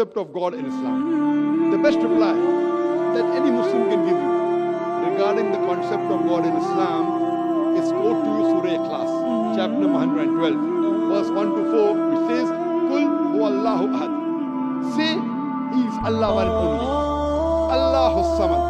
concept of God in Islam? The best reply that any Muslim can give you regarding the concept of God in Islam is quote to you Surah Ikhlas, chapter number 112, verse 1 to 4, which says, Kul huwallahu ahad. Say, He is Allah one and only. Allahu samad.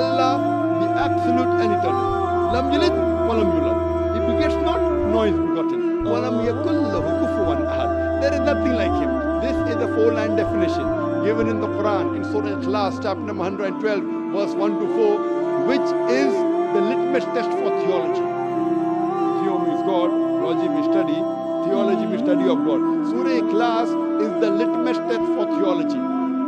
Allah, the absolute and eternal. Lam yalid wa lam yulad. He begets not, nor is begotten. Wa lam yakul lahu kufuwan ahad. There is nothing like Him. This is the four-line definition given in the Quran in Surah Ikhlas, chapter number 112, verse 1 to 4, which is the litmus test for theology. Theo means God, logy means study, theology means study of God. Surah Ikhlas is the litmus test for theology.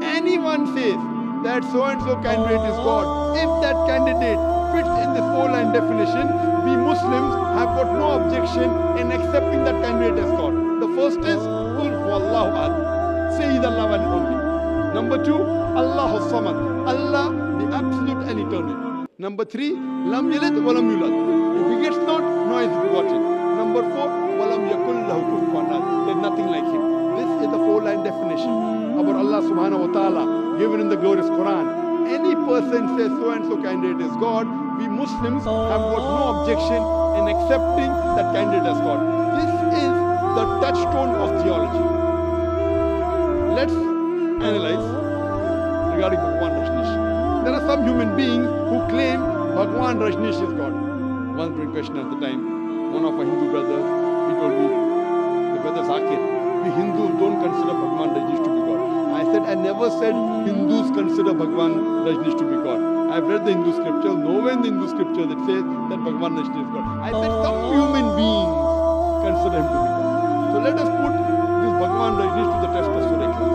Anyone says that so-and-so candidate is God, if that candidate fits in this four-line definition, we Muslims have got no objection in accepting that candidate as God. The first is, Qul huwallahu ahad. Say He is Allah one and only. Number two, Allahu samad. Allah, the absolute and eternal. Number three, Lam yalid wa lam yulad. He begets not, nor is begotten. Number four, wa lam yakul lahu kufuwan ahad. There is nothing like Him. This is the four-line definition about Allah subhanahu wa ta'ala given in the glorious Quran. Any person says so-and-so candidate is God, we Muslims have got no objection in accepting that candidate as God. This is the touchstone of theology. Let's analyze regarding Bhagwan Rajneesh. There are some human beings who claim Bhagwan Rajneesh is God. One great question at the time, one of our Hindu brothers, he told me, the brother Zakir, we Hindus don't consider Bhagwan Rajneesh to be God. I said, I never said Hindus consider Bhagwan Rajneesh to be God. I've read the Hindu scripture, nowhere in the Hindu scripture that says that Bhagwan Rajneesh is God. I said some human beings consider Him to be God. So let us put this Bhagwan Rajneesh to the test of Surah Ikhlas.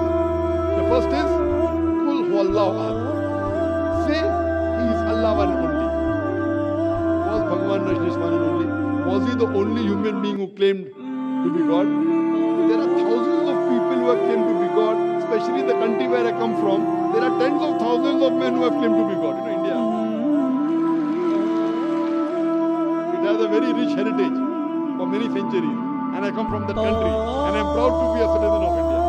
The first is, Kul huwallahu ahad. Say, He is Allah one and only. Was Bhagwan Rajneesh one and only? Was he the only human being who claimed to be God? There are thousands of people who have claimed to be God, especially the country where I come from. There are tens of thousands of men who have claimed to be God. India. It has a very rich heritage for many centuries. And I come from that country. And I am proud to be a citizen of India.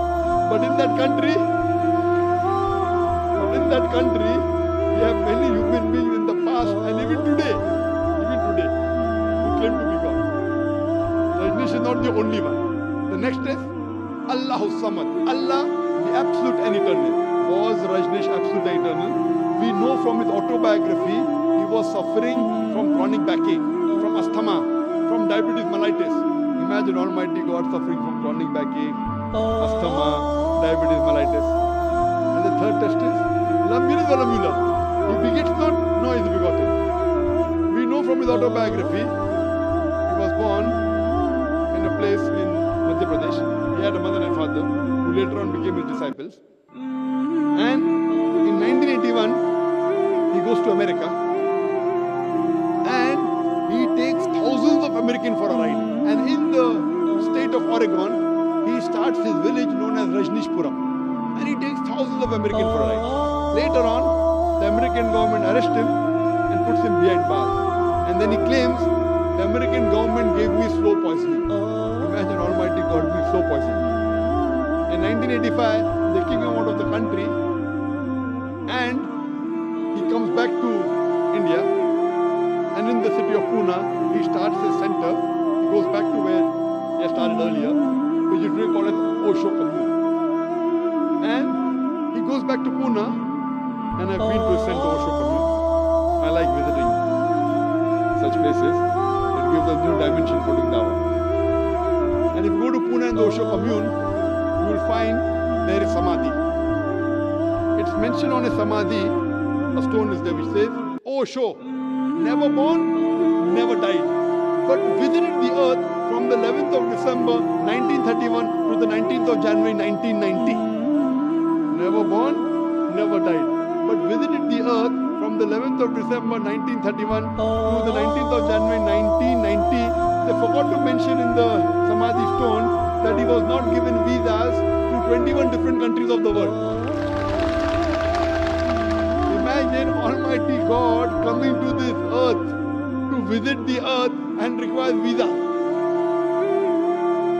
But in that country, we have many human beings in the past and even today, who claim to be God. Rajneesh is not the only one. The next is Allahu Samad. Allah, the absolute and eternal. Was Rajneesh absolute and eternal? We know from his autobiography, he was suffering from chronic backache, from asthma, from diabetes mellitus. Imagine Almighty God suffering from chronic backache, asthma, diabetes mellitus. And the third test is Lam yalid wa lam yulad. He begets not, nor is begotten. We know from his autobiography, he was born in a place in Madhya Pradesh. He had a mother and father who later on became his disciples. And in 1981, he goes to America and he takes thousands of Americans for a ride. And in the state of Oregon, he starts his village known as Rajneeshpuram. And he takes thousands of Americans for a ride. Later on, the American government arrests him and puts him behind bars. And then he claims the American government gave me slow poisoning. Imagine Almighty God gave me slow poisoning. In 1985, they kick him out of the country and he comes back to India. And in the city of Pune, he starts his center. He goes back to where he had started earlier, which is really called as Osho Commune. And he goes back to Pune, and I've been to his center, Osho Commune. I like visiting such places. It gives a new dimension for doing dawah. And if you go to Pune and the Osho Commune, you will find there is Samadhi. It's mentioned on a Samadhi, a stone is there which says, Osho, never born, never died, but visited the earth from the 11th of December 1931 to the 19th of January 1990. Never born, never died, but visited the earth from the 11th of December 1931 to the 19th of January 1990. They forgot to mention in the Samadhi stone that he was not given visas to 21 different countries of the world. Imagine Almighty God coming to this earth to visit the earth and requires visa.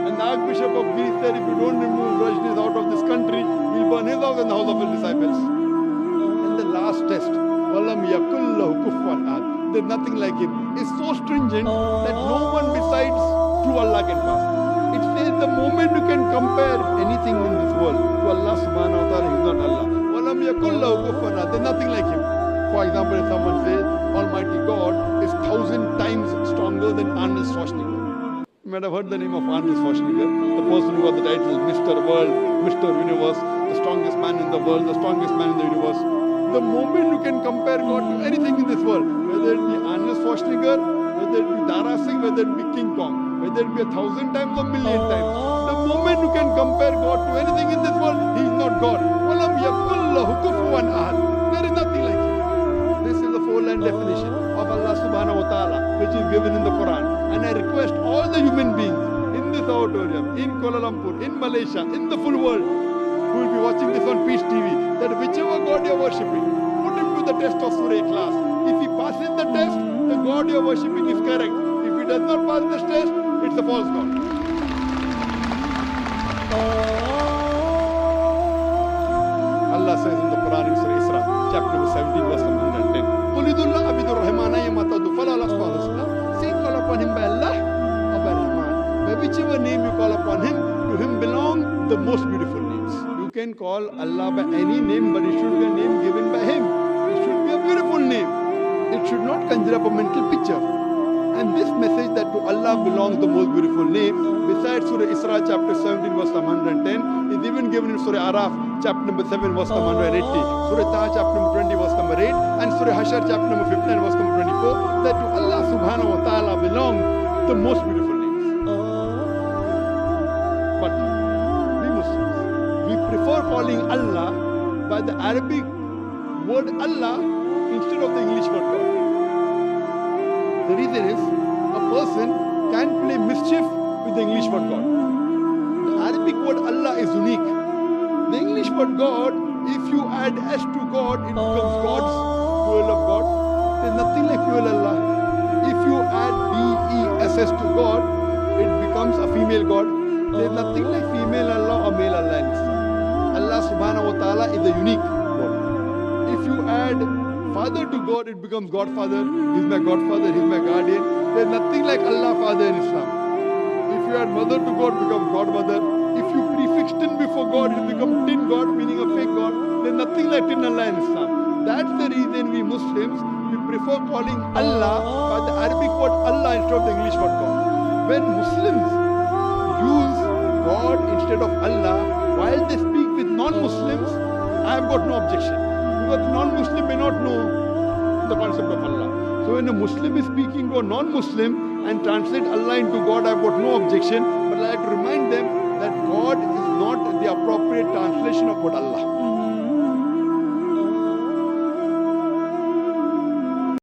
And When the Archbishop of Greece said, if you don't remove Rajneesh out of this country, we'll burn his house and the house of his disciples. And the last test, وَلَمْ يَكُلْ لَهُ كُفُوًا أَحَدٌ. There's nothing like him. It's so stringent that no one besides true Allah can pass. It says the moment you can compare anything in this world to Allah subhanahu wa ta'ala, he's not Allah. وَلَمْ يَكُلْ لَهُ كُفُوًا أَحَدٌ. There's nothing like him. For example, if someone says, Almighty God is 1,000 times stronger than Arnold Schwarzenegger. You might have heard the name of Arnold Schwarzenegger, the person who got the title Mr. World, Mr. Universe, the strongest man in the world, the strongest man in the universe. The moment you can compare God to anything in this world, whether it be Arnold Schwarzenegger, whether it be Dara Singh, whether it be King Kong, whether it be 1,000 times or 1,000,000 times, the moment you can compare God to anything in this world, he is not God. وَلَمْ يَكُلْ لَهُ كُفُوًا أَحَدٌ. There is nothing like him. This is the four-line definition of Allah subhanahu wa ta'ala, which is given in the Quran. And I request all the human beings in this auditorium, in Kuala Lumpur, in Malaysia, in the full world, who will be watching this on Peace TV, that whichever God you are worshipping, put him to the test of Surah Ikhlas. If he passes the test, the God you are worshipping is correct. If he does not pass this test, it's a false God. Allah says in the Quran in Surah Isra, chapter number 17, verse 110, قُلِ ادْعُوا اللَّهَ أَوِ ادْعُوا الرَّحْمَنَ أَيَّمَّا تَدْعُوا فَلَهُ الْأَسْمَاءُ الْحُسْنَى. Say, call upon him by Allah or by Rahman. By whichever name you call upon him, to him belong the most beautiful names. You can call Allah by any name, but it should be a name given by him. It should be a beautiful name. It should not conjure up a mental picture. And this message that to Allah belongs the most beautiful name, besides Surah Isra chapter 17 verse 110, is even given in Surah Araf chapter number 7 verse 180, Surah Taha chapter number 20 verse number 8, and Surah Hashar chapter number 59 verse number 24, that to Allah subhanahu wa ta'ala belong the most beautiful names. But we Muslims, we prefer calling Allah by the Arabic word Allah instead of the English word God. The reason is, a person can play mischief with the English word God. The Arabic word Allah is unique. The English word God, if you add S to God, it becomes God's, plural of God. There's nothing like plural Allah. If you add B-E-S-S to God, it becomes a female God. There's nothing like female Allah or male Allah in Islam. Allah subhanahu wa ta'ala is a unique God. If you add Father to God, it becomes Godfather. He's my Godfather, He's my guardian. There's nothing like Allah Father in Islam. If you add Mother to God, it becomes Godmother. If you prefix tin before God, it becomes tin God, meaning a fake God. There's nothing like tin Allah in Islam. That's the reason we Muslims, we prefer calling Allah by the Arabic word Allah instead of the English word God. When Muslims use God instead of Allah, while they speak with non-Muslims, I have got no objection. Because the non-Muslim may not know the concept of Allah. So when a Muslim is speaking to a non-Muslim and translate Allah into God, I have got no objection. But I like to remind them that God is not the appropriate translation of what Allah.